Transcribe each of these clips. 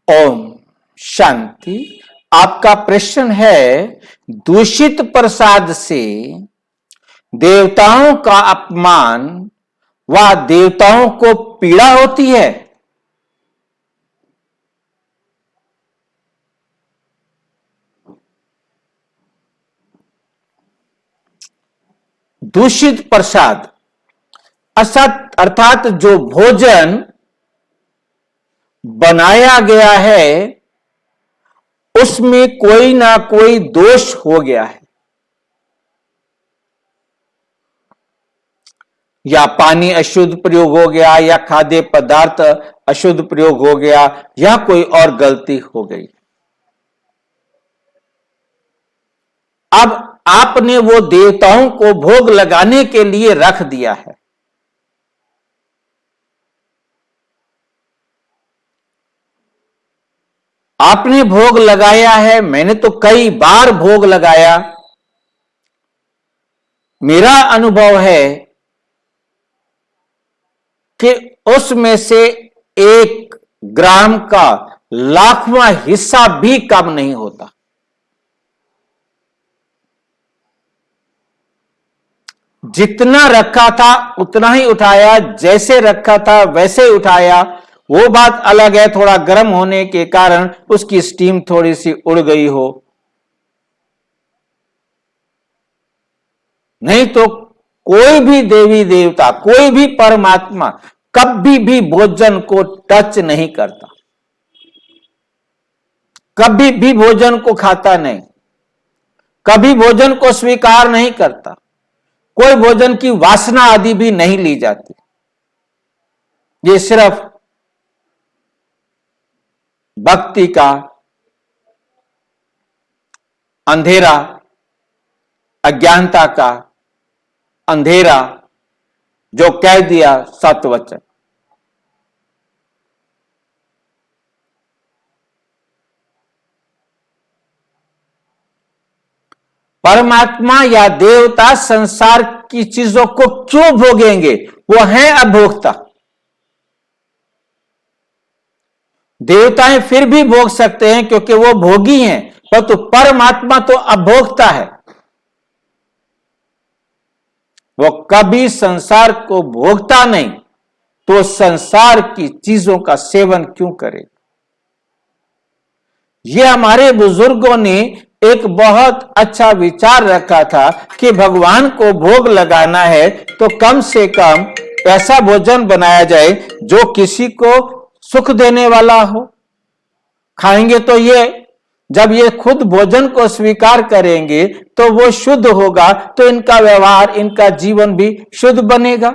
ओम शांति। आपका प्रश्न है, दूषित प्रसाद से देवताओं का अपमान व देवताओं को पीड़ा होती है? दूषित प्रसाद असत अर्थात जो भोजन बनाया गया है उसमें कोई ना कोई दोष हो गया है, या पानी अशुद्ध प्रयोग हो गया, या खाद्य पदार्थ अशुद्ध प्रयोग हो गया, या कोई और गलती हो गई। अब आपने वो देवताओं को भोग लगाने के लिए रख दिया है। आपने भोग लगाया है, मैंने तो कई बार भोग लगाया। मेरा अनुभव है कि उसमें से 1 ग्राम का लाखवां हिस्सा भी कम नहीं होता। जितना रखा था उतना ही उठाया, जैसे रखा था वैसे उठाया। वो बात अलग है, थोड़ा गर्म होने के कारण उसकी स्टीम थोड़ी सी उड़ गई हो, नहीं तो कोई भी देवी देवता, कोई भी परमात्मा कभी भी भोजन को टच नहीं करता, कभी भी भोजन को खाता नहीं, कभी भोजन को स्वीकार नहीं करता, कोई भोजन की वासना आदि भी नहीं ली जाती। ये सिर्फ भक्ति का अंधेरा, अज्ञानता का अंधेरा जो कह दिया सत्वचन। परमात्मा या देवता संसार की चीजों को क्यों भोगेंगे? वो हैं अभोक्ता। देवताएं फिर भी भोग सकते हैं क्योंकि वो भोगी हैं, परंतु परमात्मा तो अभोक्ता है। वो कभी संसार को भोगता नहीं, तो संसार की चीजों का सेवन क्यों करे? ये हमारे बुजुर्गों ने एक बहुत अच्छा विचार रखा था कि भगवान को भोग लगाना है तो कम से कम ऐसा भोजन बनाया जाए जो किसी को सुख देने वाला हो। खाएंगे तो जब ये खुद भोजन को स्वीकार करेंगे तो वो शुद्ध होगा, तो इनका व्यवहार, इनका जीवन भी शुद्ध बनेगा।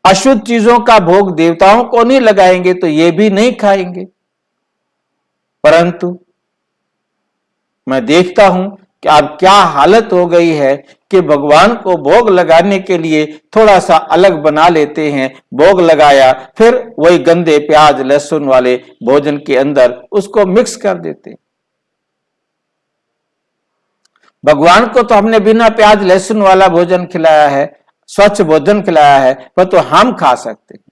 अशुद्ध चीजों का भोग देवताओं को नहीं लगाएंगे तो ये भी नहीं खाएंगे। परंतु मैं देखता हूं कि अब क्या हालत हो गई है कि भगवान को भोग लगाने के लिए थोड़ा सा अलग बना लेते हैं। भोग लगाया, फिर वही गंदे प्याज लहसुन वाले भोजन के अंदर उसको मिक्स कर देते। भगवान को तो हमने बिना प्याज लहसुन वाला भोजन खिलाया है, स्वच्छ भोजन खिलाया है, पर तो हम खा सकते हैं।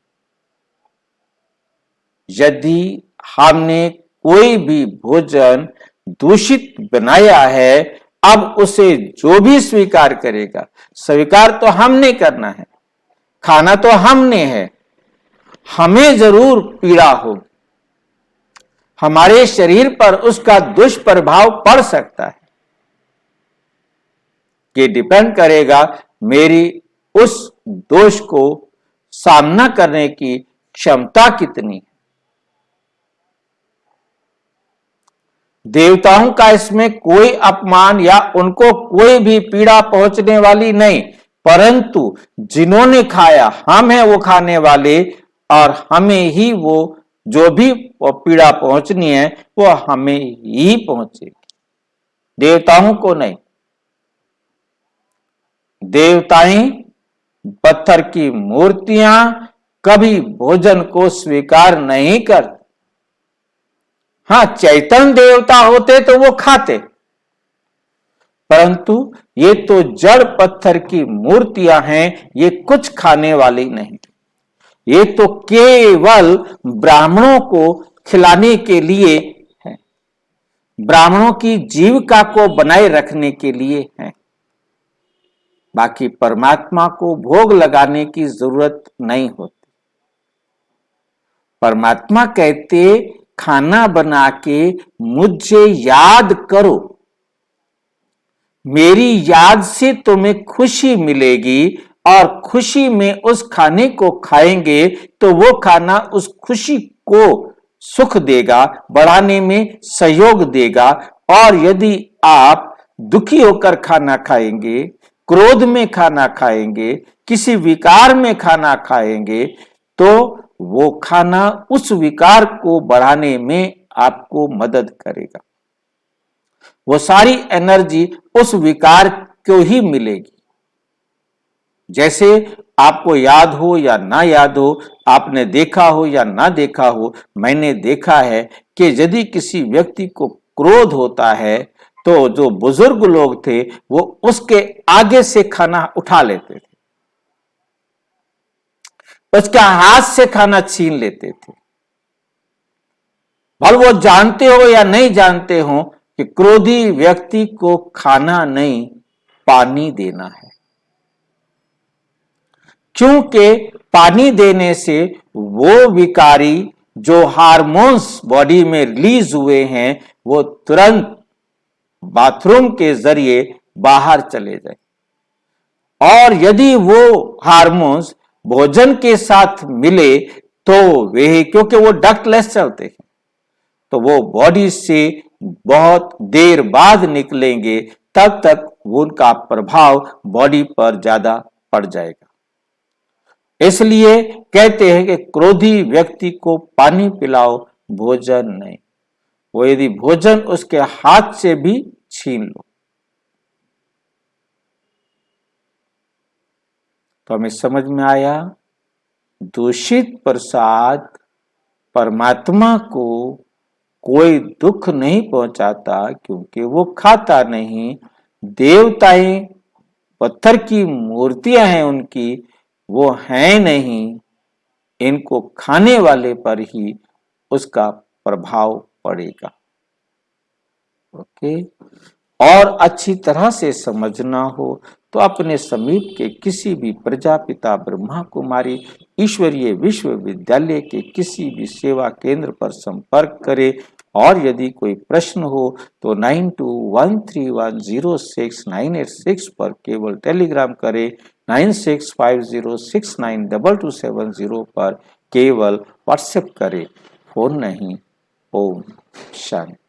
यदि हमने कोई भी भोजन दूषित बनाया है, अब उसे जो भी स्वीकार करेगा, स्वीकार तो हमने करना है, खाना तो हमने है, हमें जरूर पीड़ा हो, हमारे शरीर पर उसका दुष्प्रभाव पड़ सकता है। ये डिपेंड करेगा मेरी उस दोष को सामना करने की क्षमता कितनी है। देवताओं का इसमें कोई अपमान या उनको कोई भी पीड़ा पहुंचने वाली नहीं, परंतु जिन्होंने खाया, हम हैं वो खाने वाले, और हमें ही वो जो भी पीड़ा पहुंचनी है वो हमें ही पहुंचेगी, देवताओं को नहीं। देवताएं, पत्थर की मूर्तियां कभी भोजन को स्वीकार नहीं करते। हाँ, चैतन्य देवता होते तो वो खाते, परंतु ये तो जड़ पत्थर की मूर्तियां हैं, ये कुछ खाने वाली नहीं। ये तो केवल ब्राह्मणों को खिलाने के लिए है, ब्राह्मणों की जीविका को बनाए रखने के लिए है। बाकी परमात्मा को भोग लगाने की जरूरत नहीं होती। परमात्मा कहते खाना बना के मुझे याद करो, मेरी याद से तुम्हें खुशी मिलेगी और खुशी में उस खाने को खाएंगे तो वो खाना उस खुशी को सुख देगा, बढ़ाने में सहयोग देगा। और यदि आप दुखी होकर खाना खाएंगे, क्रोध में खाना खाएंगे, किसी विकार में खाना खाएंगे, तो वो खाना उस विकार को बढ़ाने में आपको मदद करेगा। वो सारी एनर्जी उस विकार को ही मिलेगी। जैसे आपको याद हो या ना याद हो, आपने देखा हो या ना देखा हो, मैंने देखा है कि यदि किसी व्यक्ति को क्रोध होता है तो जो बुजुर्ग लोग थे वो उसके आगे से खाना उठा लेते थे, उसका हाथ से खाना छीन लेते थे। भले वो जानते हो या नहीं जानते हो कि क्रोधी व्यक्ति को खाना नहीं, पानी देना है, क्योंकि पानी देने से वो विकारी जो हार्मोन्स बॉडी में रिलीज हुए हैं वो तुरंत बाथरूम के जरिए बाहर चले जाए। और यदि वो हार्मोन्स भोजन के साथ मिले तो वे, क्योंकि वो डक्टलेस चलते हैं, तो वो बॉडी से बहुत देर बाद निकलेंगे, तब तक उनका प्रभाव बॉडी पर ज्यादा पड़ जाएगा। इसलिए कहते हैं कि क्रोधी व्यक्ति को पानी पिलाओ, भोजन नहीं। वो यदि भोजन उसके हाथ से भी छीन लो। तो हमें समझ में आया, दूषित प्रसाद परमात्मा को कोई दुख नहीं पहुंचाता, क्योंकि वो खाता नहीं। देवताएं पत्थर की मूर्तियां हैं उनकी, वो हैं नहीं, इनको खाने वाले पर ही उसका प्रभाव पड़ेगा। ओके। और अच्छी तरह से समझना हो तो अपने समीप के किसी भी प्रजापिता ब्रह्मा कुमारी ईश्वरीय विश्वविद्यालय के किसी भी सेवा केंद्र पर संपर्क करें। और यदि कोई प्रश्न हो तो 9213106986 पर केवल टेलीग्राम करें, 9650692270 पर केवल व्हाट्सएप करें, फोन नहीं। ओम शांति।